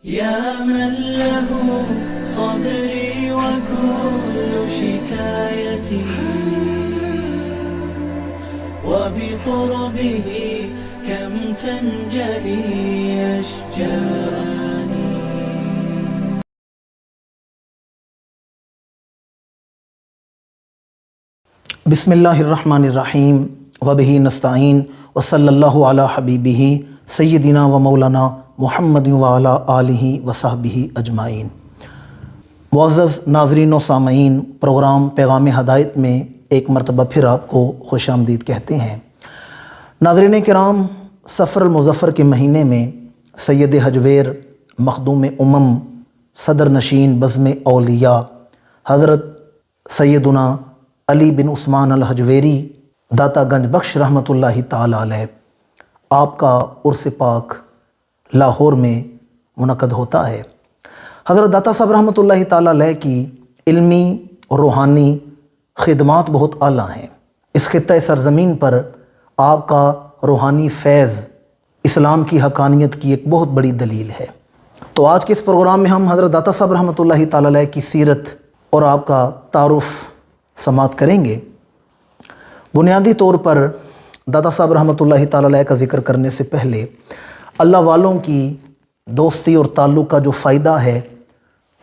يا من له صبري وكل شكايتي وبقربه كم تنجلي أشجاني. بسم اللہ الرحمن الرحیم وبہ نستعین وصلی اللہ علی حبیبہ سیدنا و مولانا محمد وعلی آلہ وصحبہ اجمعین. معزز ناظرین و سامعین، پروگرام پیغام ہدایت میں ایک مرتبہ پھر آپ کو خوش آمدید کہتے ہیں. ناظرین کرام، سفر المظفر کے مہینے میں سید حجویر، مخدوم امم، صدر نشین بزم اولیاء حضرت سیدنا علی بن عثمان الحجویری داتا گنج بخش رحمۃ اللہ تعالی علیہ، آپ کا عرس پاک لاہور میں منعقد ہوتا ہے. حضرت داتا صاحب رحمۃ اللہ تعالی علیہ کی علمی اور روحانی خدمات بہت اعلیٰ ہیں. اس خطہ سرزمین پر آپ کا روحانی فیض اسلام کی حقانیت کی ایک بہت بڑی دلیل ہے. تو آج کے اس پروگرام میں ہم حضرت داتا صاحب رحمۃ اللہ تعالی علیہ کی سیرت اور آپ کا تعارف سماعت کریں گے. بنیادی طور پر داتا صاحب رحمۃ اللہ تعالی علیہ کا ذکر کرنے سے پہلے اللہ والوں کی دوستی اور تعلق کا جو فائدہ ہے،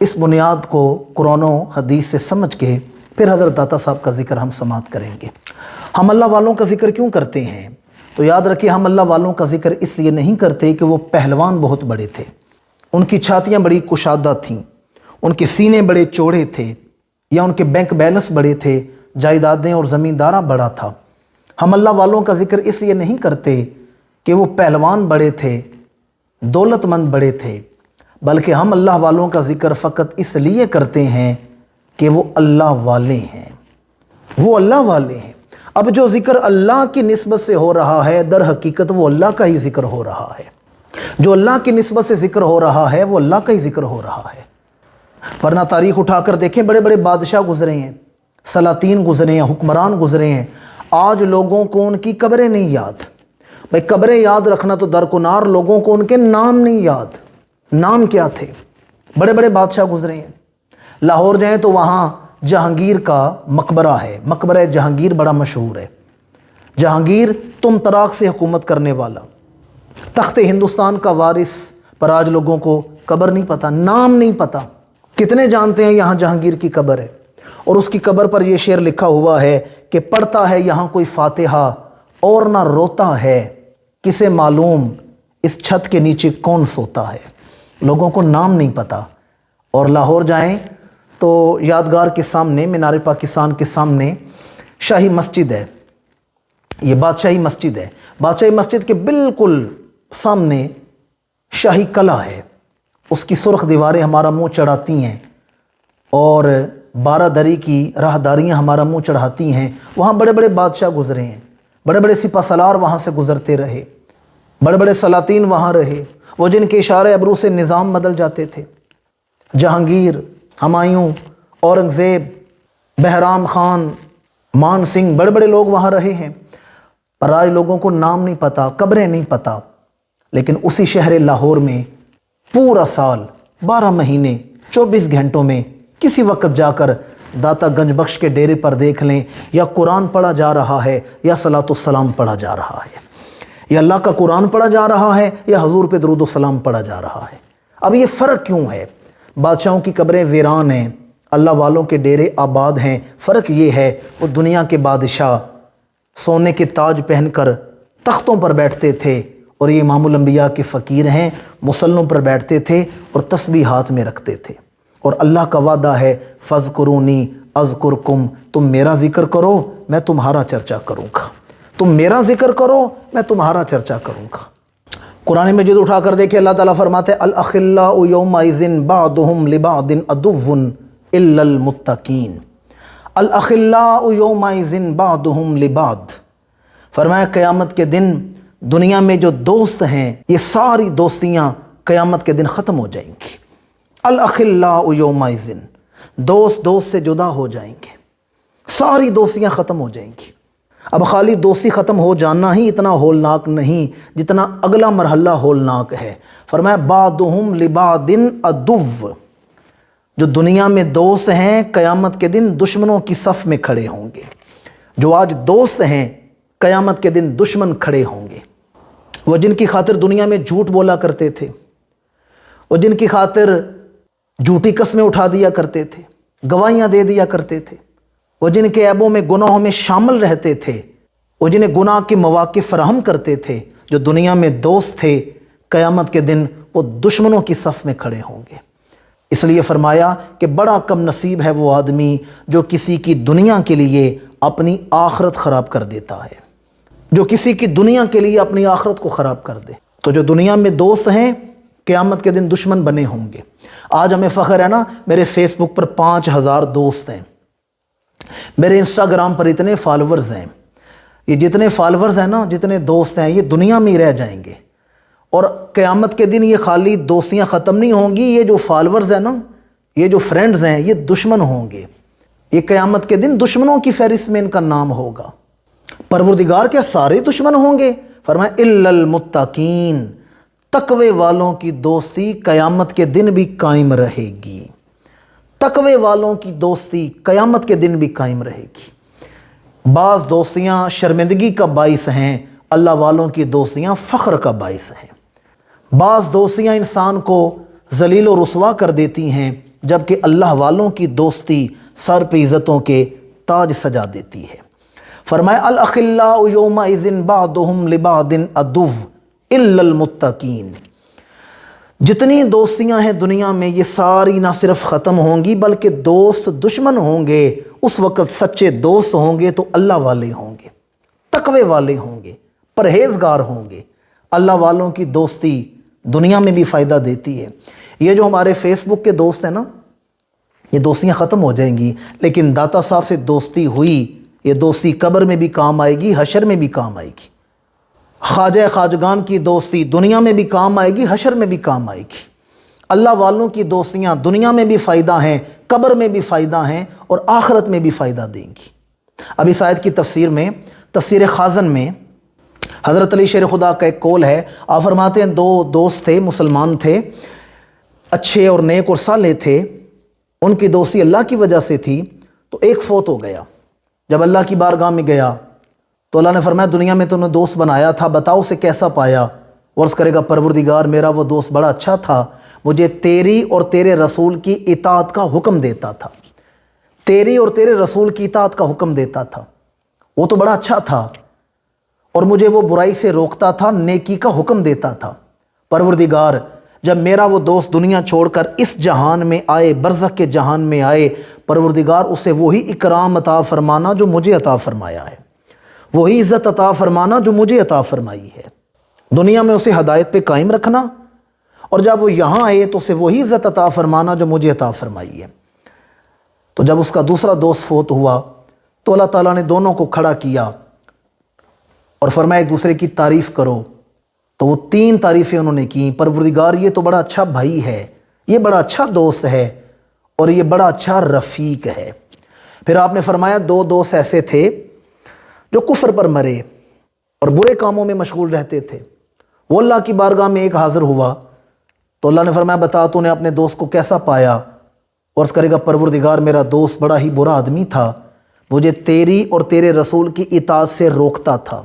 اس بنیاد کو قرآن و حدیث سے سمجھ کے پھر حضرت داتا صاحب کا ذکر ہم سماعت کریں گے. ہم اللہ والوں کا ذکر کیوں کرتے ہیں؟ تو یاد رکھیں، ہم اللہ والوں کا ذکر اس لیے نہیں کرتے کہ وہ پہلوان بہت بڑے تھے، ان کی چھاتیاں بڑی کشادہ تھیں، ان کے سینے بڑے چوڑے تھے، یا ان کے بینک بیلنس بڑے تھے، جائیدادیں اور زمیندارہ بڑا تھا. ہم اللہ والوں کا ذکر اس لیے نہیں کرتے کہ وہ پہلوان بڑے تھے، دولت مند بڑے تھے، بلکہ ہم اللہ والوں کا ذکر فقط اس لیے کرتے ہیں کہ وہ اللہ والے ہیں، وہ اللہ والے ہیں. اب جو ذکر اللہ کی نسبت سے ہو رہا ہے، در حقیقت وہ اللہ کا ہی ذکر ہو رہا ہے. جو اللہ کی نسبت سے ذکر ہو رہا ہے وہ اللہ کا ہی ذکر ہو رہا ہے. ورنہ تاریخ اٹھا کر دیکھیں، بڑے بڑے بادشاہ گزرے ہیں، سلاطین گزرے ہیں، حکمران گزرے ہیں، آج لوگوں کو ان کی قبریں نہیں یاد. بھائی قبریں یاد رکھنا تو درکنار، لوگوں کو ان کے نام نہیں یاد. نام کیا تھے؟ بڑے بڑے بادشاہ گزرے ہیں. لاہور جائیں تو وہاں جہانگیر کا مقبرہ ہے، مقبرہ جہانگیر بڑا مشہور ہے. جہانگیر تم طراق سے حکومت کرنے والا، تخت ہندوستان کا وارث، پر آج لوگوں کو قبر نہیں پتہ، نام نہیں پتہ. کتنے جانتے ہیں یہاں جہانگیر کی قبر ہے، اور اس کی قبر پر یہ شعر لکھا ہوا ہے کہ پڑھتا ہے یہاں کوئی فاتحہ اور نہ روتا ہے، کسے معلوم اس چھت کے نیچے کون سوتا ہے. لوگوں کو نام نہیں پتہ. اور لاہور جائیں تو یادگار کے سامنے، مینار پاکستان کے سامنے شاہی مسجد ہے. یہ بادشاہی مسجد ہے. بادشاہی مسجد کے بالکل سامنے شاہی قلعہ ہے. اس کی سرخ دیواریں ہمارا منہ چڑھاتی ہیں، اور 12 دری کی راہداریاں ہمارا منہ چڑھاتی ہیں. وہاں بڑے بڑے بادشاہ گزرے ہیں، بڑے بڑے سپہ سالار وہاں سے گزرتے رہے، بڑے بڑے سلاطین وہاں رہے، وہ جن کے اشارے ابرو سے نظام بدل جاتے تھے. جہانگیر، ہمایوں، اورنگزیب، بہرام خان، مان سنگھ، بڑے بڑے لوگ وہاں رہے ہیں. پر آج لوگوں کو نام نہیں پتہ، قبریں نہیں پتہ. لیکن اسی شہر لاہور میں پورا سال 12 مہینے 24 گھنٹوں میں کسی وقت جا کر داتا گنج بخش کے ڈیرے پر دیکھ لیں، یا قرآن پڑھا جا رہا ہے یا صلاۃ السلام پڑھا جا رہا ہے، یا اللہ کا قرآن پڑھا جا رہا ہے یا حضور پہ درود و سلام پڑھا جا رہا ہے. اب یہ فرق کیوں ہے؟ بادشاہوں کی قبریں ویران ہیں، اللہ والوں کے ڈیرے آباد ہیں. فرق یہ ہے، وہ دنیا کے بادشاہ سونے کے تاج پہن کر تختوں پر بیٹھتے تھے، اور یہ امام الانبیاء کے فقیر ہیں، مصلوں پر بیٹھتے تھے اور تسبیح ہاتھ میں رکھتے تھے. اور اللہ کا وعدہ ہے، فَاذْكُرُونِي أَذْكُرْكُمْ، تم میرا ذکر کرو میں تمہارا چرچا کروں گا. تم میرا ذکر کرو میں تمہارا چرچا کروں گا. قرآن مجید اٹھا کر دیکھیں، اللہ تعالیٰ فرماتے ہیں الْأَخِلَّاءُ يَوْمَئِذٍ بَعْضُهُمْ لِبَعْضٍ عَدُوٌّ إِلَّا الْمُتَّقِينَ. الْأَخِلَّاءُ يَوْمَئِذٍ بَعْضُهُمْ لِبَعْضٍ. فرمایا قیامت کے دن دنیا میں جو دوست ہیں، یہ ساری دوستیاں قیامت کے دن ختم ہو جائیں گی. الْأَخِلَّاءُ يَوْمَئِذٍ، دوست دوست سے جدا ہو جائیں گے، ساری دوستیاں ختم ہو جائیں گی. اب خالی دوستی ختم ہو جانا ہی اتنا ہولناک نہیں جتنا اگلا مرحلہ ہولناک ہے۔ فرمایا بعضهم لبعض عدو، جو دنیا میں دوست ہیں قیامت کے دن دشمنوں کی صف میں کھڑے ہوں گے۔ جو آج دوست ہیں قیامت کے دن دشمن کھڑے ہوں گے۔ وہ جن کی خاطر دنیا میں جھوٹ بولا کرتے تھے، وہ جن کی خاطر جھوٹی قسمیں اٹھا دیا کرتے تھے، گواہیاں دے دیا کرتے تھے، وہ جن کے عیبوں میں گناہوں میں شامل رہتے تھے، وہ جنہیں گناہ کے مواقع فراہم کرتے تھے، جو دنیا میں دوست تھے قیامت کے دن وہ دشمنوں کی صف میں کھڑے ہوں گے۔ اس لیے فرمایا کہ بڑا کم نصیب ہے وہ آدمی جو کسی کی دنیا کے لیے اپنی آخرت خراب کر دیتا ہے، جو کسی کی دنیا کے لیے اپنی آخرت کو خراب کر دے۔ تو جو دنیا میں دوست ہیں قیامت کے دن دشمن بنے ہوں گے۔ آج ہمیں فخر ہے نا، میرے فیس بک پر 5000 دوست ہیں، میرے انسٹاگرام پر اتنے فالورز ہیں۔ یہ جتنے فالورز ہیں نا، جتنے دوست ہیں، یہ دنیا میں ہی رہ جائیں گے، اور قیامت کے دن یہ خالی دوستیاں ختم نہیں ہوں گی، یہ جو فالورز ہیں نا، یہ جو فرینڈز ہیں، یہ دشمن ہوں گے۔ یہ قیامت کے دن دشمنوں کی فہرست میں ان کا نام ہوگا۔ پروردگار کیا سارے دشمن ہوں گے؟ فرمایا الا المتقین، تقوی والوں کی دوستی قیامت کے دن بھی قائم رہے گی۔ تقوی والوں کی دوستی قیامت کے دن بھی قائم رہے گی۔ بعض دوستیاں شرمندگی کا باعث ہیں، اللہ والوں کی دوستیاں فخر کا باعث ہیں۔ بعض دوستیاں انسان کو ذلیل و رسوا کر دیتی ہیں، جبکہ اللہ والوں کی دوستی سر پہ عزتوں کے تاج سجا دیتی ہے۔ فرمایا الاخلاء یومئذ بعضهم لبعض عدو الا المتقین، جتنی دوستیاں ہیں دنیا میں یہ ساری نہ صرف ختم ہوں گی بلکہ دوست دشمن ہوں گے۔ اس وقت سچے دوست ہوں گے تو اللہ والے ہوں گے، تقوی والے ہوں گے، پرہیزگار ہوں گے۔ اللہ والوں کی دوستی دنیا میں بھی فائدہ دیتی ہے۔ یہ جو ہمارے فیس بک کے دوست ہیں نا، یہ دوستیاں ختم ہو جائیں گی، لیکن داتا صاحب سے دوستی ہوئی، یہ دوستی قبر میں بھی کام آئے گی، حشر میں بھی کام آئے گی۔ خواجہ خواجگان کی دوستی دنیا میں بھی کام آئے گی، حشر میں بھی کام آئے گی۔ اللہ والوں کی دوستیاں دنیا میں بھی فائدہ ہیں، قبر میں بھی فائدہ ہیں، اور آخرت میں بھی فائدہ دیں گی۔ اب اس آیت کی تفسیر میں، تفسیر خازن میں حضرت علی شیر خدا کا ایک قول ہے۔ آپ فرماتے ہیں 2 دوست تھے، مسلمان تھے، اچھے اور نیک اور صالح تھے، ان کی دوستی اللہ کی وجہ سے تھی۔ تو ایک فوت ہو گیا، جب اللہ کی بارگاہ میں گیا تو اللہ نے فرمایا دنیا میں تو نے دوست بنایا تھا، بتاؤ اسے کیسا پایا؟ عرض کرے گا پروردگار میرا وہ دوست بڑا اچھا تھا، مجھے تیری اور تیرے رسول کی اطاعت کا حکم دیتا تھا، تیری اور تیرے رسول کی اطاعت کا حکم دیتا تھا، وہ تو بڑا اچھا تھا، اور مجھے وہ برائی سے روکتا تھا، نیکی کا حکم دیتا تھا۔ پروردگار جب میرا وہ دوست دنیا چھوڑ کر اس جہان میں آئے، برزخ کے جہان میں آئے، پروردگار اسے وہی اکرام عطا فرمانا جو مجھے عطا فرمایا ہے، وہی عزت عطا فرمانا جو مجھے عطا فرمائی ہے۔ دنیا میں اسے ہدایت پہ قائم رکھنا، اور جب وہ یہاں آئے تو اسے وہی عزت عطا فرمانا جو مجھے عطا فرمائی ہے۔ تو جب اس کا دوسرا دوست فوت ہوا تو اللہ تعالیٰ نے دونوں کو کھڑا کیا اور فرمایا ایک دوسرے کی تعریف کرو۔ تو وہ 3 تعریفیں انہوں نے کی۔ پروردگار یہ تو بڑا اچھا بھائی ہے، یہ بڑا اچھا دوست ہے، اور یہ بڑا اچھا رفیق ہے۔ پھر آپ نے فرمایا 2 دوست ایسے تھے جو کفر پر مرے اور برے کاموں میں مشغول رہتے تھے۔ وہ اللہ کی بارگاہ میں ایک حاضر ہوا تو اللہ نے فرمایا بتا تو نے اپنے دوست کو کیسا پایا؟ اور اس کرے گا پروردگار میرا دوست بڑا ہی برا آدمی تھا، مجھے تیری اور تیرے رسول کی اطاعت سے روکتا تھا،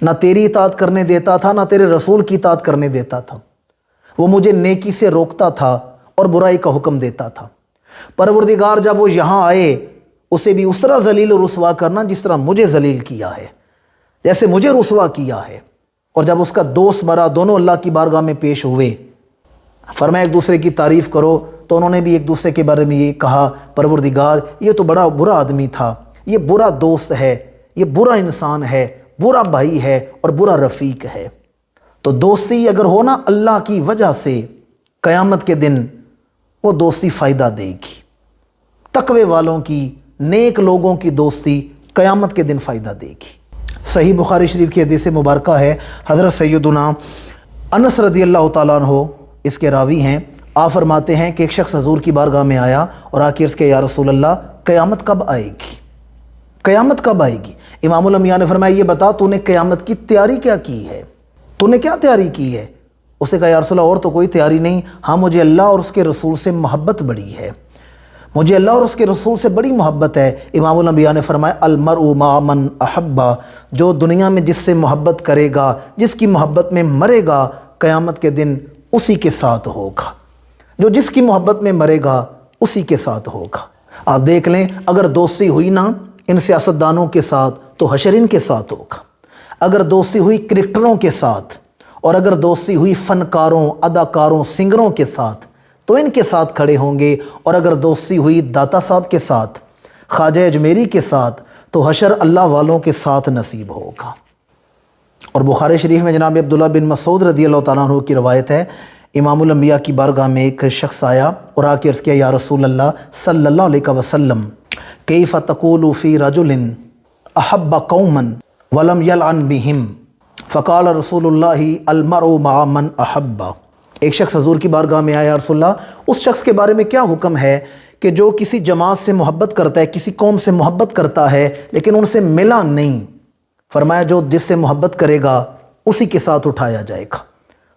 نہ تیری اطاعت کرنے دیتا تھا نہ تیرے رسول کی اطاعت کرنے دیتا تھا، وہ مجھے نیکی سے روکتا تھا اور برائی کا حکم دیتا تھا۔ پروردگار جب وہ یہاں آئے اسے بھی اس طرح ذلیل و رسوا کرنا جس طرح مجھے ذلیل کیا ہے، جیسے مجھے رسوا کیا ہے۔ اور جب اس کا دوست مرا، دونوں اللہ کی بارگاہ میں پیش ہوئے، فرمایا ایک دوسرے کی تعریف کرو، تو انہوں نے بھی ایک دوسرے کے بارے میں یہ کہا پروردگار یہ تو بڑا برا آدمی تھا، یہ برا دوست ہے، یہ برا انسان ہے، برا بھائی ہے اور برا رفیق ہے۔ تو دوستی اگر ہونا اللہ کی وجہ سے، قیامت کے دن وہ دوستی فائدہ دے گی۔ تقوی والوں کی، نیک لوگوں کی دوستی قیامت کے دن فائدہ دے گی۔ صحیح بخاری شریف کی حدیث مبارکہ ہے، حضرت سیدنا انس رضی اللہ تعالیٰ عنہ اس کے راوی ہیں۔ آپ فرماتے ہیں کہ ایک شخص حضور کی بارگاہ میں آیا اور آ کے عرض کیا یا رسول اللہ قیامت کب آئے گی؟ قیامت کب آئے گی؟ امام الانبیاء نے فرمایا یہ بتا تو نے قیامت کی تیاری کیا کی ہے، تو نے کیا تیاری کی ہے؟ اسے کہا یا رسول اللہ اور تو کوئی تیاری نہیں، ہاں مجھے اللہ اور اس کے رسول سے محبت بڑی ہے، مجھے اللہ اور اس کے رسول سے بڑی محبت ہے۔ امام الانبیاء نے فرمایا المرء مع من احبہ، جو دنیا میں جس سے محبت کرے گا، جس کی محبت میں مرے گا، قیامت کے دن اسی کے ساتھ ہوگا، جو جس کی محبت میں مرے گا اسی کے ساتھ ہوگا۔ آپ دیکھ لیں اگر دوستی ہوئی نا ان سیاستدانوں کے ساتھ تو حشر ان کے ساتھ ہوگا، اگر دوستی ہوئی کرکٹروں کے ساتھ، اور اگر دوستی ہوئی فنکاروں، اداکاروں، سنگروں کے ساتھ تو ان کے ساتھ کھڑے ہوں گے، اور اگر دوستی ہوئی داتا صاحب کے ساتھ، خواجہ اجمیری کے ساتھ، تو حشر اللہ والوں کے ساتھ نصیب ہوگا۔ اور بخاری شریف میں جناب عبداللہ بن مسعود رضی اللہ تعالیٰ عنہ کی روایت ہے، امام الانبیاء کی بارگاہ میں ایک شخص آیا اور آ کے عرض کیا یا رسول اللہ صلی اللہ علیہ وسلم کیف تقول فی رجل احب قوما ولم یلعن بہم فقال رسول اللہ المرء مع من احبہ۔ ایک شخص حضور کی بارگاہ میں آیا یا رسول اللہ اس شخص کے بارے میں کیا حکم ہے کہ جو کسی جماعت سے محبت کرتا ہے، کسی قوم سے محبت کرتا ہے لیکن ان سے ملا نہیں؟ فرمایا جو جس سے محبت کرے گا اسی کے ساتھ اٹھایا جائے گا۔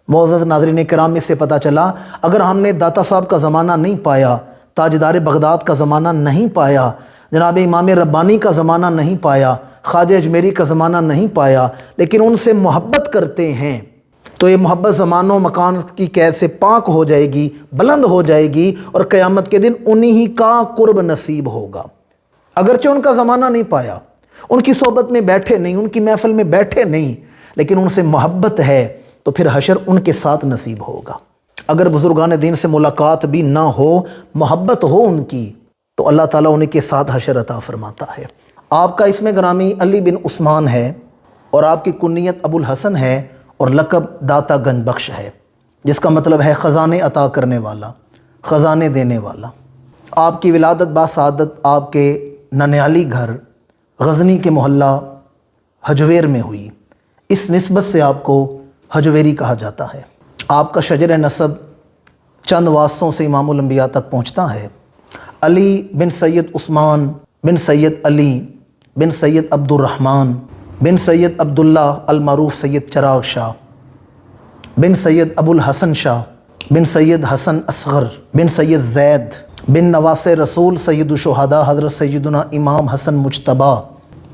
معزز ناظرین کرام، اس سے پتہ چلا اگر ہم نے داتا صاحب کا زمانہ نہیں پایا، تاجدار بغداد کا زمانہ نہیں پایا، جناب امام ربانی کا زمانہ نہیں پایا، خواجہ اجمیری کا زمانہ نہیں پایا، لیکن ان سے محبت کرتے ہیں تو یہ محبت زمان و مکان کی قید سے پاک ہو جائے گی، بلند ہو جائے گی، اور قیامت کے دن انہی کا قرب نصیب ہوگا۔ اگرچہ ان کا زمانہ نہیں پایا، ان کی صحبت میں بیٹھے نہیں، ان کی محفل میں بیٹھے نہیں، لیکن ان سے محبت ہے تو پھر حشر ان کے ساتھ نصیب ہوگا۔ اگر بزرگان دین سے ملاقات بھی نہ ہو، محبت ہو ان کی، تو اللہ تعالیٰ ان کے ساتھ حشر عطا فرماتا ہے۔ آپ کا اسم گرامی علی بن عثمان ہے، اور آپ کی کنیت ابو الحسن ہے، اور لقب داتا گنج بخش ہے، جس کا مطلب ہے خزانے عطا کرنے والا، خزانے دینے والا۔ آپ کی ولادت باسعادت آپ کے ننیالی گھر غزنی کے محلہ حجویر میں ہوئی، اس نسبت سے آپ کو حجویری کہا جاتا ہے۔ آپ کا شجر نسب چند واسطوں سے امام الانبیاء تک پہنچتا ہے۔ علی بن سید عثمان بن سید علی بن سید عبد الرحمن بن سید عبداللہ المعروف سید چراغ شاہ بن سید ابو الحسن شاہ بن سید حسن اصغر بن سید زید بن نواس رسول سید الشہداء حضرت سیدنا امام حسن مجتبیٰ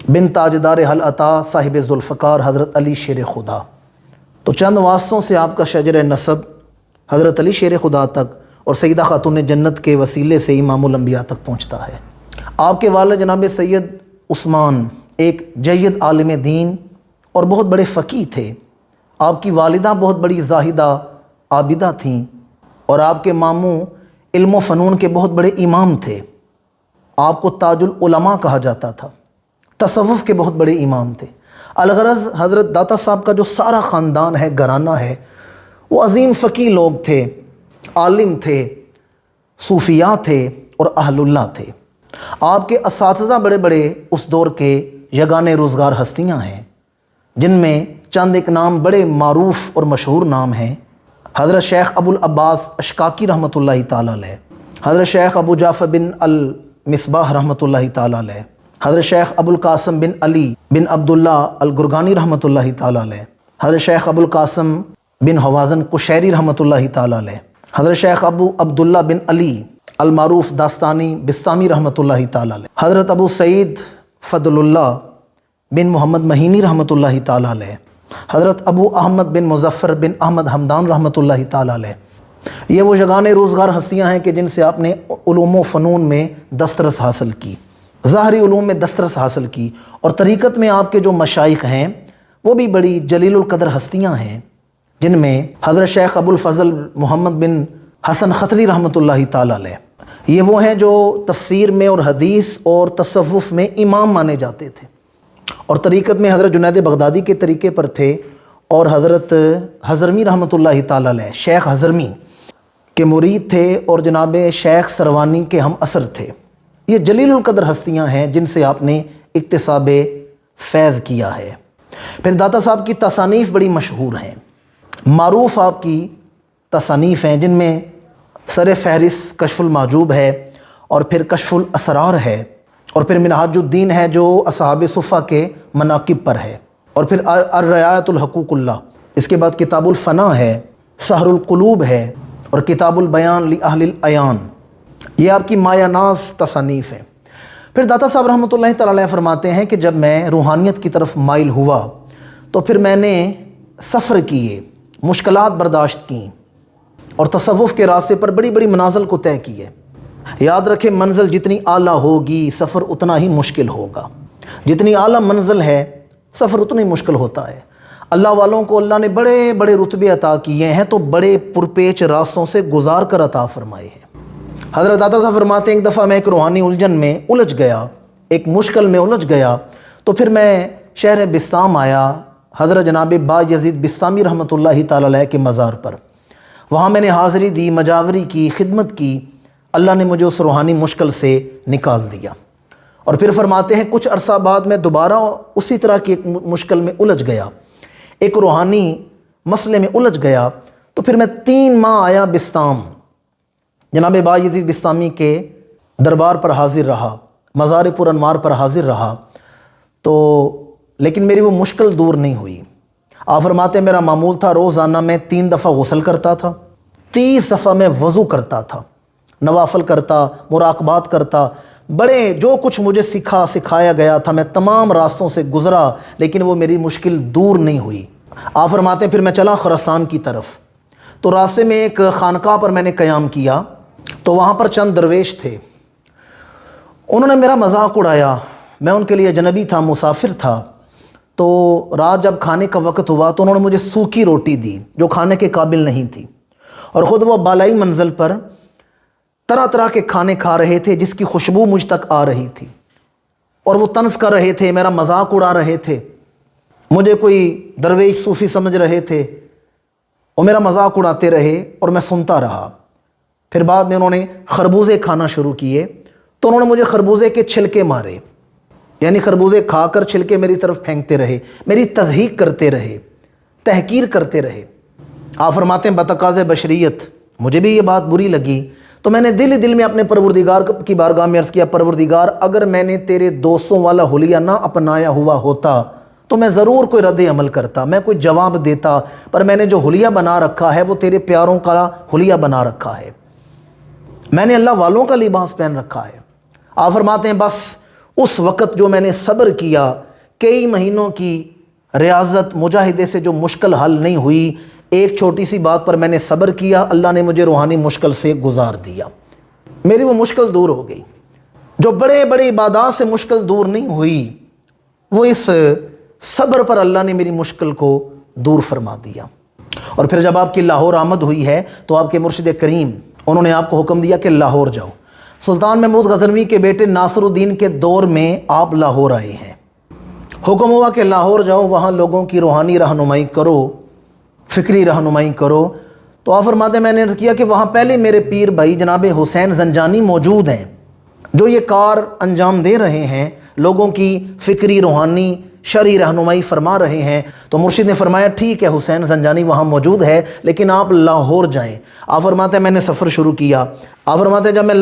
بن تاجدار حل عطا صاحب ذوالفقار حضرت علی شیر خدا۔ تو چند واسطوں سے آپ کا شجر نسب حضرت علی شیر خدا تک اور سیدہ خاتون جنت کے وسیلے سے امام الانبیاء تک پہنچتا ہے۔ آپ کے والد جناب سید عثمان ایک جید عالم دین اور بہت بڑے فقیہ تھے۔ آپ کی والدہ بہت بڑی زاہدہ عابدہ تھیں، اور آپ کے ماموں علم و فنون کے بہت بڑے امام تھے۔ آپ کو تاج العلماء کہا جاتا تھا، تصوف کے بہت بڑے امام تھے۔ الغرض حضرت داتا صاحب کا جو سارا خاندان ہے، گھرانہ ہے، وہ عظیم فقیہ لوگ تھے، عالم تھے، صوفیاء تھے اور اہل اللہ تھے۔ آپ کے اساتذہ بڑے بڑے اس دور کے یگانے روزگار ہستیاں ہیں، جن میں چند ایک نام بڑے معروف اور مشہور نام ہیں۔ حضرت شیخ ابو العباس اشکاکی رحمۃ اللہ تعالیٰ علیہ، حضرت شیخ ابو جعفر بن المصباح رحمۃ اللہ تعالیٰ علیہ، حضرت شیخ ابو القاسم بن علی بن عبداللہ الگرگانی رحمۃ اللہ تعالیٰ علیہ، حضرت شیخ ابو القاسم بن حوازن قشیری رحمۃ اللہ تعالیٰ علیہ، حضرت شیخ ابو عبداللہ بن علی المعروف داستانی بستامی رحمۃ اللہ تعالیٰ علیہ، حضرت ابو سعید فضل اللہ بن محمد مہینی رحمۃ اللہ تعالیٰ علیہ، حضرت ابو احمد بن مظفر بن احمد حمدان رحمۃ اللہ تعالیٰ علیہ۔ یہ وہ یگانے روزگار ہستیاں ہیں کہ جن سے آپ نے علوم و فنون میں دسترس حاصل کی، ظاہری علوم میں دسترس حاصل کی، اور طریقت میں آپ کے جو مشائخ ہیں وہ بھی بڑی جلیل القدر ہستیاں ہیں، جن میں حضرت شیخ ابو الفضل محمد بن حسن ختلی رحمۃ اللہ تعالیٰ علیہ، یہ وہ ہیں جو تفسیر میں اور حدیث اور تصوف میں امام مانے جاتے تھے، اور طریقت میں حضرت جنید بغدادی کے طریقے پر تھے، اور حضرت حضرمی رحمۃ اللہ تعالیٰ علیہ شیخ حضرمی کے مرید تھے، اور جناب شیخ سروانی کے ہم اثر تھے۔ یہ جلیل القدر ہستیاں ہیں جن سے آپ نے اکتساب فیض کیا ہے۔ پھر داتا صاحب کی تصانیف بڑی مشہور ہیں، معروف آپ کی تصانیف ہیں، جن میں سر فہرست کشف المحجوب ہے، اور پھر کشف الاسرار ہے، اور پھر منہاج الدین ہے جو اصحاب صفہ کے مناقب پر ہے، اور پھر الرعایت الحقوق اللہ، اس کے بعد کتاب الفنا ہے، سحر القلوب ہے، اور کتاب البیان لأہل العیان، یہ آپ کی مایہ ناز تصانیف ہیں۔ پھر داتا صاحب رحمۃ اللہ تعالی علیہ فرماتے ہیں کہ جب میں روحانیت کی طرف مائل ہوا تو پھر میں نے سفر کیے، مشکلات برداشت کیں، اور تصوف کے راستے پر بڑی بڑی منازل کو طے کیے۔ یاد رکھیں، منزل جتنی اعلیٰ ہوگی سفر اتنا ہی مشکل ہوگا، جتنی اعلیٰ منزل ہے سفر اتنا ہی مشکل ہوتا ہے۔ اللہ والوں کو اللہ نے بڑے بڑے رتبے عطا کیے ہیں تو بڑے پرپیچ راستوں سے گزار کر عطا فرمائے ہیں۔ حضرت داتا صاحب فرماتے ہیں ایک دفعہ میں ایک روحانی الجھن میں الجھ گیا، ایک مشکل میں الجھ گیا، تو پھر میں شہر بسطام آیا، حضرت جناب با یزید بسطامی رحمۃ اللہ تعالی علیہ کے مزار پر۔ وہاں میں نے حاضری دی، مجاوری کی، خدمت کی، اللہ نے مجھے اس روحانی مشکل سے نکال دیا۔ اور پھر فرماتے ہیں کچھ عرصہ بعد میں دوبارہ اسی طرح کی ایک مشکل میں الجھ گیا، ایک روحانی مسئلے میں الجھ گیا، تو پھر میں 3 ماہ آیا بسطام، جناب با یزید بسطامی کے دربار پر حاضر رہا، مزار پر انوار پر حاضر رہا، تو لیکن میری وہ مشکل دور نہیں ہوئی۔ آپ فرماتے ہیں میرا معمول تھا روزانہ میں 3 دفعہ غسل کرتا تھا، 30 دفعہ میں وضو کرتا تھا، نوافل کرتا، مراقبات کرتا، بڑے جو کچھ مجھے سکھایا گیا تھا میں تمام راستوں سے گزرا، لیکن وہ میری مشکل دور نہیں ہوئی۔ آپ فرماتے ہیں پھر میں چلا خراسان کی طرف، تو راستے میں ایک خانقاہ پر میں نے قیام کیا، تو وہاں پر چند درویش تھے، انہوں نے میرا مذاق اڑایا، میں ان کے لیے اجنبی تھا، مسافر تھا، تو رات جب کھانے کا وقت ہوا تو انہوں نے مجھے سوکھی روٹی دی جو کھانے کے قابل نہیں تھی، اور خود وہ بالائی منزل پر طرح طرح کے کھانے کھا رہے تھے جس کی خوشبو مجھ تک آ رہی تھی، اور وہ طنز کر رہے تھے، میرا مذاق اڑا رہے تھے، مجھے کوئی درویش صوفی سمجھ رہے تھے، اور میرا مذاق اڑاتے رہے اور میں سنتا رہا۔ پھر بعد میں انہوں نے خربوزے کھانا شروع کیے، تو انہوں نے مجھے خربوزے کے چھلکے مارے، یعنی خربوزے کھا کر چھلکے میری طرف پھینکتے رہے، میری تضحیق کرتے رہے، تحقیر کرتے رہے۔ آپ فرماتے ہیں بتقاضِ بشریت مجھے بھی یہ بات بری لگی، تو میں نے دل میں اپنے پروردگار کی بارگاہ میں عرض کیا، پروردگار اگر میں نے تیرے دوستوں والا حلیہ نہ اپنایا ہوا ہوتا تو میں ضرور کوئی رد عمل کرتا، میں کوئی جواب دیتا، پر میں نے جو حلیہ بنا رکھا ہے وہ تیرے پیاروں کا حلیہ بنا رکھا ہے، میں نے اللہ والوں کا لباس پہن رکھا ہے۔ آپ فرماتے ہیں بس اس وقت جو میں نے صبر کیا، کئی مہینوں کی ریاضت مجاہدے سے جو مشکل حل نہیں ہوئی، ایک چھوٹی سی بات پر میں نے صبر کیا، اللہ نے مجھے روحانی مشکل سے گزار دیا، میری وہ مشکل دور ہو گئی۔ جو بڑے بڑے عبادات سے مشکل دور نہیں ہوئی، وہ اس صبر پر اللہ نے میری مشکل کو دور فرما دیا۔ اور پھر جب آپ کی لاہور آمد ہوئی ہے تو آپ کے مرشد کریم انہوں نے آپ کو حکم دیا کہ لاہور جاؤ۔ سلطان محمود غزنوی کے بیٹے ناصر الدین کے دور میں آپ لاہور آئے ہیں، حکم ہوا کہ لاہور جاؤ، وہاں لوگوں کی روحانی رہنمائی کرو، فکری رہنمائی کرو۔ تو آپ فرماتے ہیں میں نے عرض کیا کہ وہاں پہلے میرے پیر بھائی جناب حسین زنجانی موجود ہیں جو یہ کار انجام دے رہے ہیں، لوگوں کی فکری روحانی شرعی رہنمائی فرما رہے ہیں۔ تو مرشد نے فرمایا ٹھیک ہے، حسین زنجانی وہاں موجود ہے، لیکن آپ لاہور جائیں۔ آپ فرماتے ہیں میں نے سفر شروع کیا۔ آپ فرماتے ہیں جب میں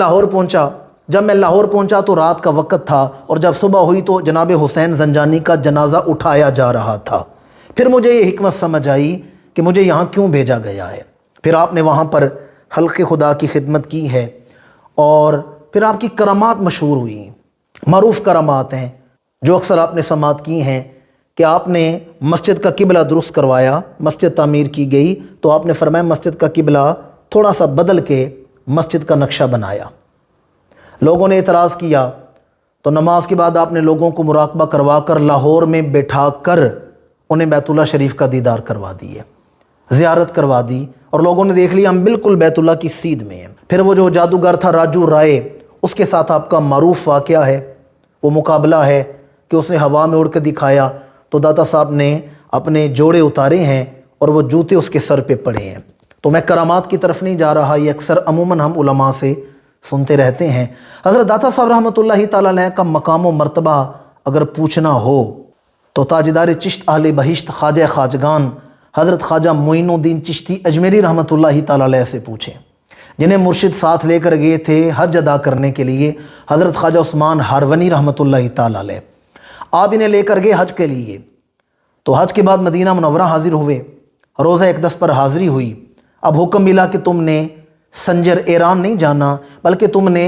لاہور پہنچا تو رات کا وقت تھا، اور جب صبح ہوئی تو جناب حسین زنجانی کا جنازہ اٹھایا جا رہا تھا۔ پھر مجھے یہ حکمت سمجھ آئی کہ مجھے یہاں کیوں بھیجا گیا ہے۔ پھر آپ نے وہاں پر خلق خدا کی خدمت کی ہے، اور پھر آپ کی کرامات مشہور ہوئی ہیں، معروف کرامات ہیں جو اکثر آپ نے سماعت کی ہیں کہ آپ نے مسجد کا قبلہ درست کروایا، مسجد تعمیر کی گئی تو آپ نے فرمایا مسجد کا قبلہ تھوڑا سا بدل کے مسجد کا نقشہ بنایا۔ لوگوں نے اعتراض کیا تو نماز کے بعد آپ نے لوگوں کو مراقبہ کروا کر لاہور میں بٹھا کر انہیں بیت اللہ شریف کا دیدار کروا دیے، زیارت کروا دی، اور لوگوں نے دیکھ لیا ہم بالکل بیت اللہ کی سیدھ میں ہیں۔ پھر وہ جو جادوگر تھا راجو رائے، اس کے ساتھ آپ کا معروف واقعہ ہے، وہ مقابلہ ہے کہ اس نے ہوا میں اڑ کے دکھایا تو داتا صاحب نے اپنے جوڑے اتارے ہیں اور وہ جوتے اس کے سر پہ پڑے ہیں۔ تو میں کرامات کی طرف نہیں جا رہا، یہ اکثر عموماً ہم علماء سے سنتے رہتے ہیں۔ حضرت داتا صاحب رحمۃ اللہ تعالیٰ علیہ کا مقام و مرتبہ اگر پوچھنا ہو تو تاجدار چشت اہل بہشت خواجہ خواجگان حضرت خواجہ معین الدین چشتی اجمیری رحمۃ اللہ تعالیٰ علیہ سے پوچھیں۔ جنہیں مرشد ساتھ لے کر گئے تھے حج ادا کرنے کے لیے، حضرت خواجہ عثمان ہارونی رحمۃ اللہ تعالیٰ علیہ، آپ انہیں لے کر گئے حج کے لیے۔ تو حج کے بعد مدینہ منورہ حاضر ہوئے، روزہ اقدس پر حاضری ہوئی۔ اب حکم ملا کہ تم نے سنجر ایران نہیں جانا، بلکہ تم نے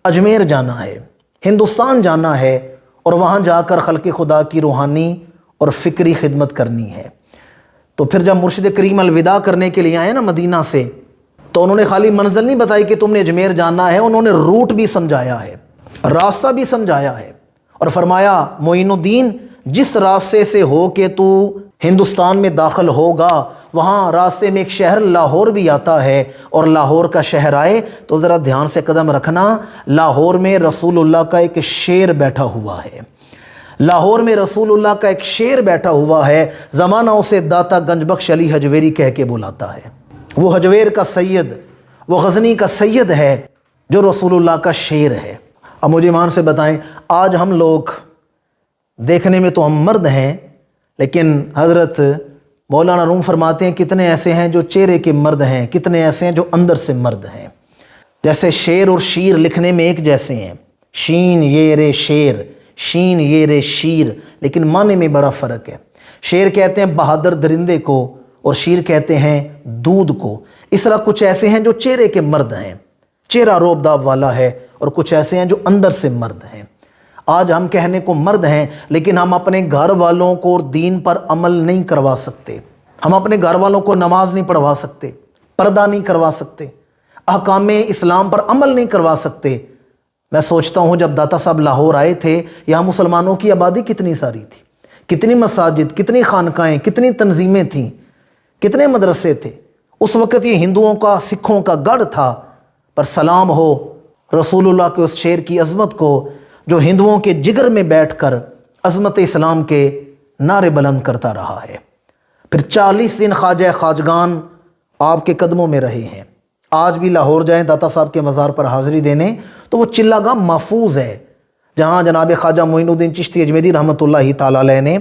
اجمیر جانا ہے، ہندوستان جانا ہے، اور وہاں جا کر خلق خدا کی روحانی اور فکری خدمت کرنی ہے۔ تو پھر جب مرشد کریم الوداع کرنے کے لیے آئے نا مدینہ سے، تو انہوں نے خالی منزل نہیں بتائی کہ تم نے اجمیر جانا ہے، انہوں نے روٹ بھی سمجھایا ہے، راستہ بھی سمجھایا ہے، اور فرمایا معین الدین جس راستے سے ہو کہ تو ہندوستان میں داخل ہوگا، وہاں راستے میں ایک شہر لاہور بھی آتا ہے، اور لاہور کا شہر آئے تو ذرا دھیان سے قدم رکھنا، لاہور میں رسول اللہ کا ایک شیر بیٹھا ہوا ہے، لاہور میں رسول اللہ کا ایک شیر بیٹھا ہوا ہے، زمانہ اسے داتا گنج بخش علی حجویری کہہ کے بلاتا ہے۔ وہ حجویر کا سید، وہ غزنی کا سید ہے جو رسول اللہ کا شیر ہے۔ اب مجھے ایمان سے بتائیں، آج ہم لوگ دیکھنے میں تو ہم مرد ہیں، لیکن حضرت مولانا روم فرماتے ہیں کتنے ایسے ہیں جو چہرے کے مرد ہیں، کتنے ایسے ہیں جو اندر سے مرد ہیں۔ جیسے شیر اور شیر لکھنے میں ایک جیسے ہیں، شین یہ رے شیر، شین یہ رے شیر، لیکن معنی میں بڑا فرق ہے۔ شیر کہتے ہیں بہادر درندے کو، اور شیر کہتے ہیں دودھ کو۔ اس طرح کچھ ایسے ہیں جو چہرے کے مرد ہیں، چہرہ روب داب والا ہے، اور کچھ ایسے ہیں جو اندر سے مرد ہیں۔ آج ہم کہنے کو مرد ہیں، لیکن ہم اپنے گھر والوں کو دین پر عمل نہیں کروا سکتے، ہم اپنے گھر والوں کو نماز نہیں پڑھوا سکتے، پردہ نہیں کروا سکتے، احکام اسلام پر عمل نہیں کروا سکتے۔ میں سوچتا ہوں جب داتا صاحب لاہور آئے تھے، یہاں مسلمانوں کی آبادی کتنی ساری تھی، کتنی مساجد، کتنی خانقاہیں، کتنی تنظیمیں تھیں، کتنے مدرسے تھے۔ اس وقت یہ ہندوؤں کا، سکھوں کا گڑھ تھا، پر سلام ہو رسول اللہ کے اس شیر کی عظمت کو جو ہندوؤں کے جگر میں بیٹھ کر عظمت اسلام کے نعرے بلند کرتا رہا ہے۔ پھر 40 دن خواجہ خواجگان آپ کے قدموں میں رہے ہیں۔ آج بھی لاہور جائیں داتا صاحب کے مزار پر حاضری دینے تو وہ چلہ گاہ محفوظ ہے جہاں جناب خواجہ معین الدین چشتی اجمیری رحمۃ اللہ تعالیٰ علیہ نے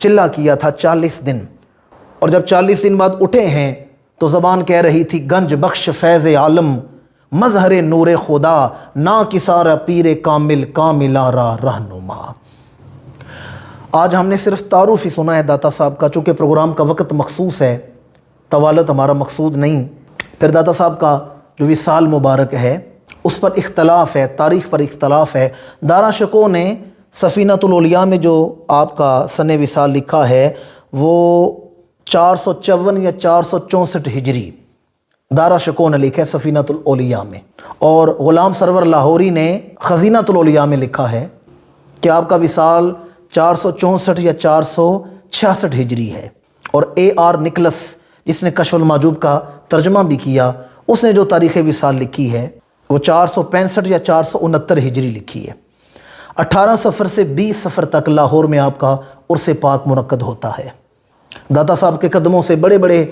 چلہ کیا تھا 40 دن، اور جب 40 دن بعد اٹھے ہیں تو زبان کہہ رہی تھی گنج بخش فیض عالم، مظہر نور خدا، نا کسارا پیر کامل کاملا را رہنما۔ آج ہم نے صرف تعارف ہی سنا ہے داتا صاحب کا، چونکہ پروگرام کا وقت مخصوص ہے، طوالت ہمارا مقصود نہیں۔ پھر داتا صاحب کا جو وصال مبارک ہے اس پر اختلاف ہے، تاریخ پر اختلاف ہے۔ دارا شکوہ نے سفینۃ الاولیاء میں جو آپ کا سن وصال لکھا ہے وہ 454 یا 464 ہجری دارا شکوہ نے لکھا ہے سفینۃ الاولیاء میں، اور غلام سرور لاہوری نے خزینۃ الاولیاء میں لکھا ہے کہ آپ کا وصال 464 یا 466 ہجری ہے۔ اور AR نکلس جس نے کشف المحجوب کا ترجمہ بھی کیا، اس نے جو تاریخ وصال لکھی ہے وہ 465 یا 469 ہجری لکھی ہے۔ 18 صفر سے 20 صفر تک لاہور میں آپ کا عرس پاک منعقد ہوتا ہے۔ داتا صاحب کے قدموں سے بڑے بڑے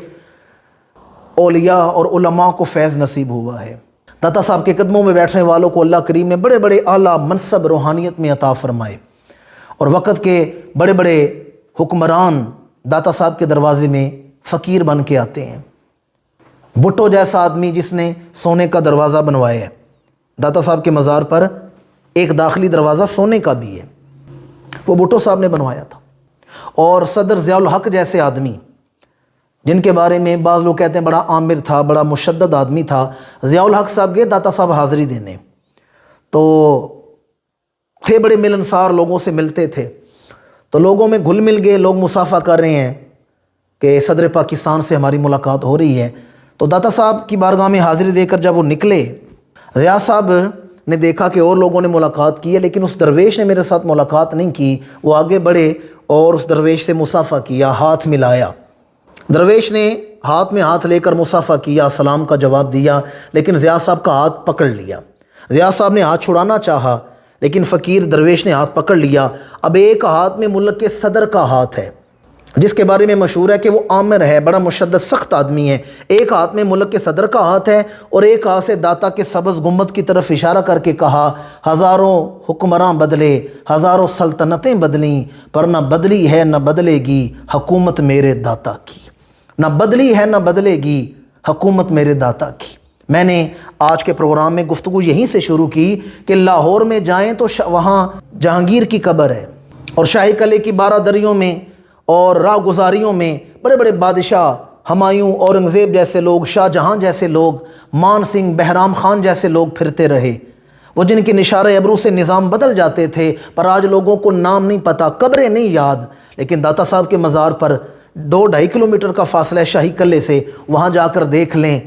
اولیاء اور علماء کو فیض نصیب ہوا ہے۔ داتا صاحب کے قدموں میں بیٹھنے والوں کو اللہ کریم نے بڑے بڑے اعلیٰ منصب روحانیت میں عطا فرمائے، اور وقت کے بڑے بڑے حکمران داتا صاحب کے دروازے میں فقیر بن کے آتے ہیں۔ بھٹو جیسا آدمی جس نے سونے کا دروازہ بنوایا ہے، داتا صاحب کے مزار پر ایک داخلی دروازہ سونے کا بھی ہے، وہ بھٹو صاحب نے بنوایا تھا۔ اور صدر ضیاء الحق جیسے آدمی جن کے بارے میں بعض لوگ کہتے ہیں بڑا آمر تھا، بڑا مشدد آدمی تھا، ضیاء الحق صاحب گئے داتا صاحب حاضری دینے، تو تھے بڑے ملنسار، لوگوں سے ملتے تھے، تو لوگوں میں گھل مل گئے، لوگ مصافحہ کر رہے ہیں کہ صدر پاکستان سے ہماری ملاقات ہو رہی ہے۔ تو داتا صاحب کی بارگاہ میں حاضری دے کر جب وہ نکلے، ضیاء صاحب نے دیکھا کہ اور لوگوں نے ملاقات کی ہے، لیکن اس درویش نے میرے ساتھ ملاقات نہیں کی۔ وہ آگے بڑھے اور اس درویش سے مصافحہ کیا، ہاتھ ملایا۔ درویش نے ہاتھ میں ہاتھ لے کر مصافحہ کیا، سلام کا جواب دیا، لیکن ضیاء صاحب کا ہاتھ پکڑ لیا۔ ضیاء صاحب نے ہاتھ چھڑانا چاہا، لیکن فقیر درویش نے ہاتھ پکڑ لیا۔ اب ایک ہاتھ میں ملک کے صدر کا ہاتھ ہے، جس کے بارے میں مشہور ہے کہ وہ آمر ہے، بڑا مشدد سخت آدمی ہے۔ ایک ہاتھ میں ملک کے صدر کا ہاتھ ہے، اور ایک ہاتھ سے داتا کے سبز گنبد کی طرف اشارہ کر کے کہا، ہزاروں حکمراں بدلے، ہزاروں سلطنتیں بدلیں، پر نہ بدلی ہے نہ بدلے گی حکومت میرے داتا کی، نہ بدلی ہے نہ بدلے گی حکومت میرے داتا کی۔ میں نے آج کے پروگرام میں گفتگو یہیں سے شروع کی کہ لاہور میں جائیں تو وہاں جہانگیر کی قبر ہے، اور شاہی قلعے کی 12 دریوں میں اور راہ گزاریوں میں بڑے بڑے بادشاہ، ہمایوں، اورنگزیب جیسے لوگ، شاہ جہاں جیسے لوگ، مان سنگھ، بہرام خان جیسے لوگ پھرتے رہے، وہ جن کے نشارے ابرو سے نظام بدل جاتے تھے، پر آج لوگوں کو نام نہیں پتہ، قبریں نہیں یاد، لیکن داتا صاحب کے مزار پر 2-2.5 کلومیٹر کا فاصلہ ہے شاہی قلعے سے، وہاں جا کر دیکھ لیں،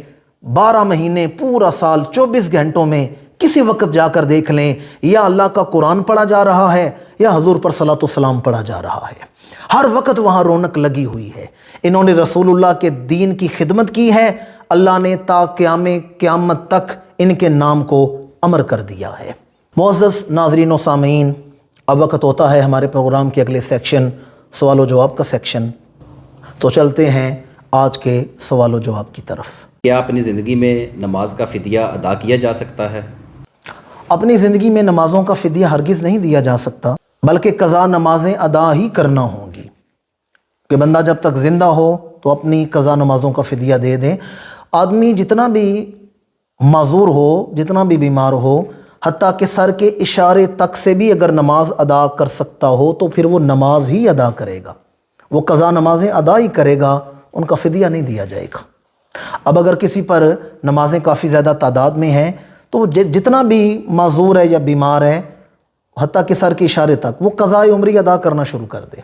12 مہینے پورا سال 24 گھنٹوں میں کسی وقت جا کر دیکھ لیں، یا اللہ کا قرآن پڑھا جا رہا ہے یا حضور پر صلاۃ والسلام پڑھا جا رہا ہے، ہر وقت وہاں رونق لگی ہوئی ہے۔ انہوں نے رسول اللہ کے دین کی خدمت کی ہے، اللہ نے تا قیامت تک ان کے نام کو امر کر دیا ہے۔ معزز ناظرین و سامعین، اب وقت ہوتا ہے ہمارے پروگرام کے اگلے سیکشن، سوال و جواب کا سیکشن، تو چلتے ہیں آج کے سوال و جواب کی طرف۔ کیا اپنی زندگی میں نماز کا فدیہ ادا کیا جا سکتا ہے؟ اپنی زندگی میں نمازوں کا فدیہ ہرگز نہیں دیا جا سکتا، بلکہ قضا نمازیں ادا ہی کرنا ہوں گی، کہ بندہ جب تک زندہ ہو تو اپنی قضا نمازوں کا فدیہ دے دیں۔ آدمی جتنا بھی معذور ہو، جتنا بھی بیمار ہو، حتیٰ کہ سر کے اشارے تک سے بھی اگر نماز ادا کر سکتا ہو تو پھر وہ نماز ہی ادا کرے گا، وہ قضا نمازیں ادا ہی کرے گا، ان کا فدیہ نہیں دیا جائے گا۔ اب اگر کسی پر نمازیں کافی زیادہ تعداد میں ہیں تو وہ جتنا بھی معذور ہے یا بیمار ہے، حتیٰ کہ سر کے اشارے تک، وہ قضائے عمری ادا کرنا شروع کر دے،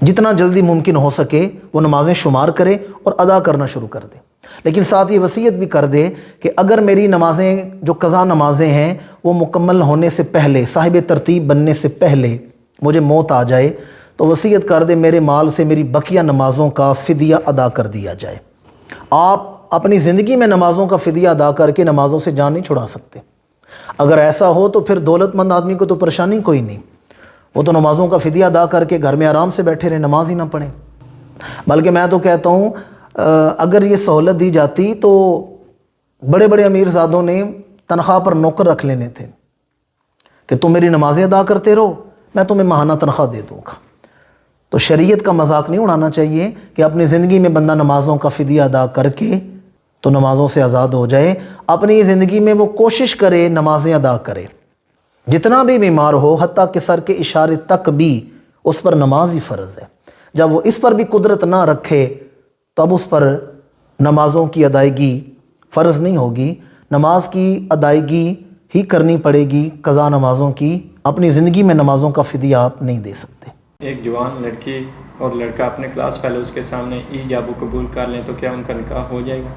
جتنا جلدی ممکن ہو سکے وہ نمازیں شمار کرے اور ادا کرنا شروع کر دے۔ لیکن ساتھ یہ وصیت بھی کر دے کہ اگر میری نمازیں جو قضا نمازیں ہیں وہ مکمل ہونے سے پہلے، صاحب ترتیب بننے سے پہلے مجھے موت آ جائے تو وصیت کر دے میرے مال سے میری بقیہ نمازوں کا فدیہ ادا کر دیا جائے۔ آپ اپنی زندگی میں نمازوں کا فدیہ ادا کر کے نمازوں سے جان نہیں چھڑا سکتے۔ اگر ایسا ہو تو پھر دولت مند آدمی کو تو پریشانی کوئی نہیں، وہ تو نمازوں کا فدیہ ادا کر کے گھر میں آرام سے بیٹھے رہے، نماز ہی نہ پڑھیں۔ بلکہ میں تو کہتا ہوں اگر یہ سہولت دی جاتی تو بڑے بڑے امیر زادوں نے تنخواہ پر نوکر رکھ لینے تھے کہ تم میری نمازیں ادا کرتے رہو، میں تمہیں ماہانہ تنخواہ دے دوں گا۔ تو شریعت کا مذاق نہیں اڑانا چاہیے کہ اپنی زندگی میں بندہ نمازوں کا فدیہ ادا کر کے تو نمازوں سے آزاد ہو جائے۔ اپنی زندگی میں وہ کوشش کرے نمازیں ادا کرے، جتنا بھی بیمار ہو، حتیٰ کہ سر کے اشارے تک بھی اس پر نماز ہی فرض ہے۔ جب وہ اس پر بھی قدرت نہ رکھے تو اب اس پر نمازوں کی ادائیگی فرض نہیں ہوگی، نماز کی ادائیگی ہی کرنی پڑے گی، قضا نمازوں کی۔ اپنی زندگی میں نمازوں کا فدیہ آپ نہیں دے سکتے۔ ایک جوان لڑکی اور لڑکا اپنے کلاس فیلوز کے سامنے ایجاب قبول کر لیں تو کیا ان کا نکاح ہو جائے گا؟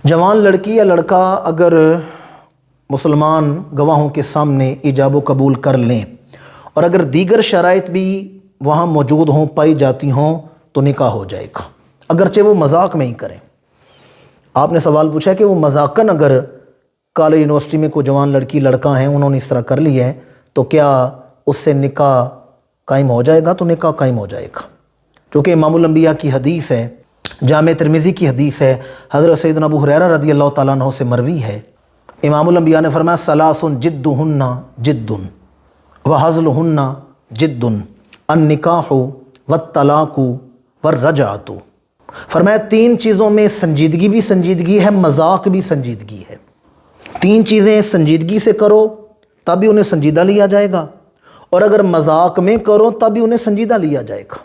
جوان لڑکی یا لڑکا اگر مسلمان گواہوں کے سامنے ایجاب و قبول کر لیں اور اگر دیگر شرائط بھی وہاں موجود ہوں، پائی جاتی ہوں، تو نکاح ہو جائے گا، اگرچہ وہ مذاق میں ہی کریں۔ آپ نے سوال پوچھا کہ وہ مذاقاً اگر کالج یونیورسٹی میں کوئی جوان لڑکی لڑکا ہیں انہوں نے اس طرح کر لی ہے تو کیا اس سے نکاح قائم ہو جائے گا؟ تو نکاح قائم ہو جائے گا، کیونکہ امام الانبیاء کی حدیث ہے، جامع ترمذی کی حدیث ہے، حضرت سیدنا ابو ہریرہ رضی اللہ تعالیٰ عنہ سے مروی ہے۔ امام الانبیاء نے فرمایا ثلاث جدہن جد وہزلہن جد، النکاح والطلاق والرجعۃ۔ فرمایا 3 چیزوں میں سنجیدگی بھی سنجیدگی ہے، مذاق بھی سنجیدگی ہے۔ 3 چیزیں سنجیدگی سے کرو تب بھی انہیں سنجیدہ لیا جائے گا، اور اگر مذاق میں کرو تب بھی انہیں سنجیدہ لیا جائے گا۔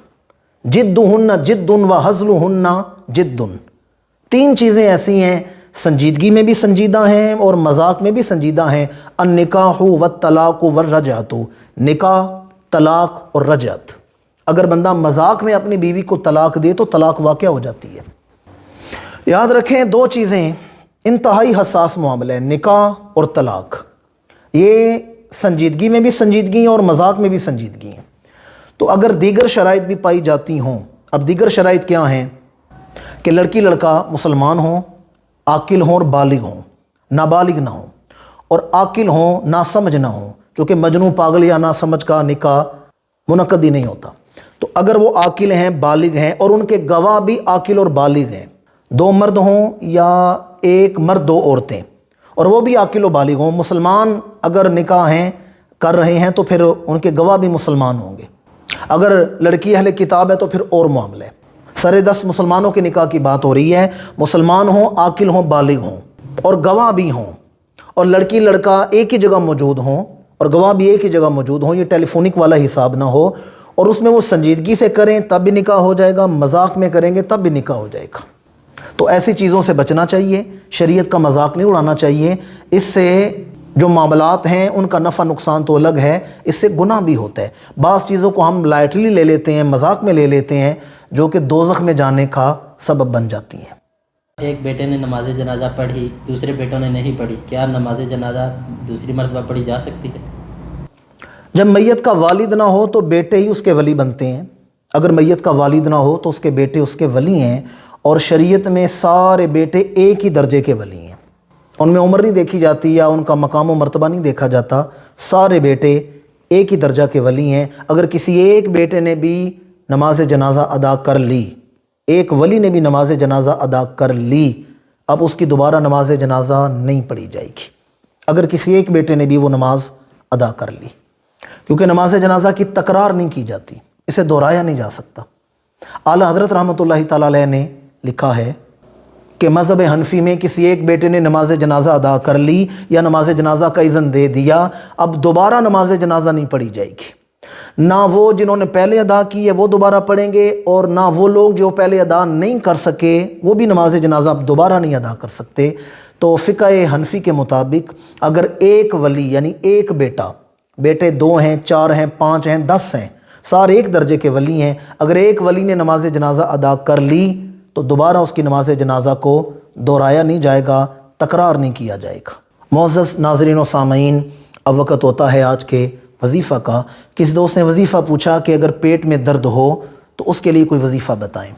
جدہن جد وہزلہن جد، 3 چیزیں ایسی ہیں سنجیدگی میں بھی سنجیدہ ہیں اور مذاق میں بھی سنجیدہ ہیں، النکاح والطلاق والرجعۃ، نکاح، طلاق اور رجعت۔ اگر بندہ مذاق میں اپنی بیوی کو طلاق دے تو طلاق واقع ہو جاتی ہے۔ یاد رکھیں 2 چیزیں انتہائی حساس معاملہ ہے، نکاح اور طلاق، یہ سنجیدگی میں بھی سنجیدگی ہیں اور مذاق میں بھی سنجیدگی ہیں۔ تو اگر دیگر شرائط بھی پائی جاتی ہوں، اب دیگر شرائط کیا ہیں کہ لڑکی لڑکا مسلمان ہوں، عاقل ہوں اور بالغ ہوں، نابالغ نہ ہوں، اور عاقل ہوں، ناسمجھ نہ ہوں، کیونکہ مجنون پاگل یا ناسمجھ کا نکاح منعقد ہی نہیں ہوتا۔ تو اگر وہ عاقل ہیں، بالغ ہیں اور ان کے گواہ بھی عاقل اور بالغ ہیں، 2 مرد ہوں یا 1 مرد 2 عورتیں، اور وہ بھی عاقل و بالغ ہوں، مسلمان اگر نکاح ہیں کر رہے ہیں تو پھر ان کے گواہ بھی مسلمان ہوں گے۔ اگر لڑکی اہل کتاب ہے تو پھر اور معاملہ ہے۔ سر 10 مسلمانوں کے نکاح کی بات ہو رہی ہے، مسلمان ہوں، عاقل ہوں، بالغ ہوں۔ اور گواہ بھی ہوں، اور لڑکی لڑکا ایک ہی جگہ موجود ہوں اور گواہ بھی ایک ہی جگہ موجود ہوں، یہ ٹیلی فونک والا حساب نہ ہو، اور اس میں وہ سنجیدگی سے کریں تب بھی نکاح ہو جائے گا، مذاق میں کریں گے تب بھی نکاح ہو جائے گا۔ تو ایسی چیزوں سے بچنا چاہیے، شریعت کا مذاق نہیں اڑانا چاہیے، اس سے جو معاملات ہیں ان کا نفع نقصان تو الگ ہے، اس سے گناہ بھی ہوتا ہے۔ بعض چیزوں کو ہم لائٹلی لے لیتے ہیں، مذاق میں لے لیتے ہیں، جو کہ دوزخ میں جانے کا سبب بن جاتی ہیں۔ ایک بیٹے نے نماز جنازہ پڑھی، دوسرے بیٹوں نے نہیں پڑھی، کیا نماز جنازہ دوسری مرتبہ پڑھی جا سکتی ہے؟ جب میت کا والد نہ ہو تو بیٹے ہی اس کے ولی بنتے ہیں، اگر میت کا والد نہ ہو تو اس کے بیٹے اس کے ولی ہیں، اور شریعت میں سارے بیٹے ایک ہی درجے کے ولی ہیں، ان میں عمر نہیں دیکھی جاتی یا ان کا مقام و مرتبہ نہیں دیکھا جاتا، سارے بیٹے ایک ہی درجہ کے ولی ہیں۔ اگر کسی ایک بیٹے نے بھی نماز جنازہ ادا کر لی، ایک ولی نے بھی نماز جنازہ ادا کر لی، اب اس کی دوبارہ نماز جنازہ نہیں پڑھی جائے گی، اگر کسی ایک بیٹے نے بھی وہ نماز ادا کر لی، کیونکہ نماز جنازہ کی تکرار نہیں کی جاتی، اسے دہرایا نہیں جا سکتا۔ اعلیٰ حضرت رحمۃ اللہ تعالیٰ علیہ نے لکھا ہے کہ مذہب حنفی میں کسی ایک بیٹے نے نماز جنازہ ادا کر لی یا نماز جنازہ کا اذن دے دیا، اب دوبارہ نماز جنازہ نہیں پڑھی جائے گی، نہ وہ جنہوں نے پہلے ادا کی ہے وہ دوبارہ پڑھیں گے، اور نہ وہ لوگ جو پہلے ادا نہیں کر سکے وہ بھی نماز جنازہ اب دوبارہ نہیں ادا کر سکتے۔ تو فقہ حنفی کے مطابق اگر ایک ولی یعنی ایک بیٹا، بیٹے 2 ہیں 4 ہیں 5 ہیں 10 ہیں، سارے ایک درجے کے ولی ہیں، اگر ایک ولی نے نماز جنازہ ادا کر لی تو دوبارہ اس کی نماز جنازہ کو دہرایا نہیں جائے گا، تکرار نہیں کیا جائے گا۔ معزز ناظرین و سامعین، اب وقت ہوتا ہے آج کے وظیفہ کا۔ کس دوست نے وظیفہ پوچھا کہ اگر پیٹ میں درد ہو تو اس کے لیے کوئی وظیفہ بتائیں،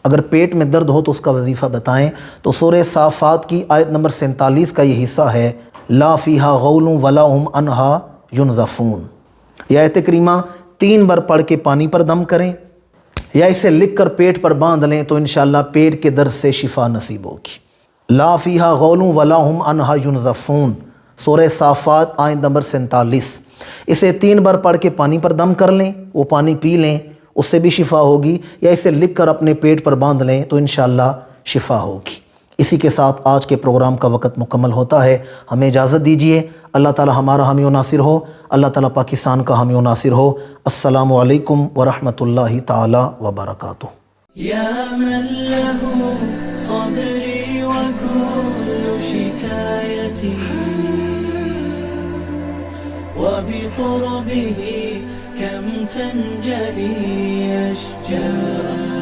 اگر پیٹ میں درد ہو تو اس کا وظیفہ بتائیں۔ تو سورہ صافات کی آیت نمبر 47 کا یہ حصہ ہے، لا فیہا غول ولا ہم عنہا ینزفون۔ یہ آیت کریمہ 3 بار پڑھ کے پانی پر دم کریں یا اسے لکھ کر پیٹ پر باندھ لیں تو انشاءاللہ پیٹ کے درد سے شفا نصیب ہوگی۔ لا فیہا غول ولا ہم عنہا ینزفون، سورہ صافات آیت نمبر 47۔ اسے 3 بار پڑھ کے پانی پر دم کر لیں، وہ پانی پی لیں، اس سے بھی شفا ہوگی، یا اسے لکھ کر اپنے پیٹ پر باندھ لیں تو انشاءاللہ شفا ہوگی۔ اسی کے ساتھ آج کے پروگرام کا وقت مکمل ہوتا ہے، ہمیں اجازت دیجیے۔ اللہ تعالی ہمارا حامی و ناصر ہو، اللہ تعالی پاکستان کا حامی و ناصر ہو۔ السلام علیکم ورحمۃ اللہ تعالی وبرکاتہ۔ يا من له صبري وكل شكايتي وبقربه كم تنجلي أشجار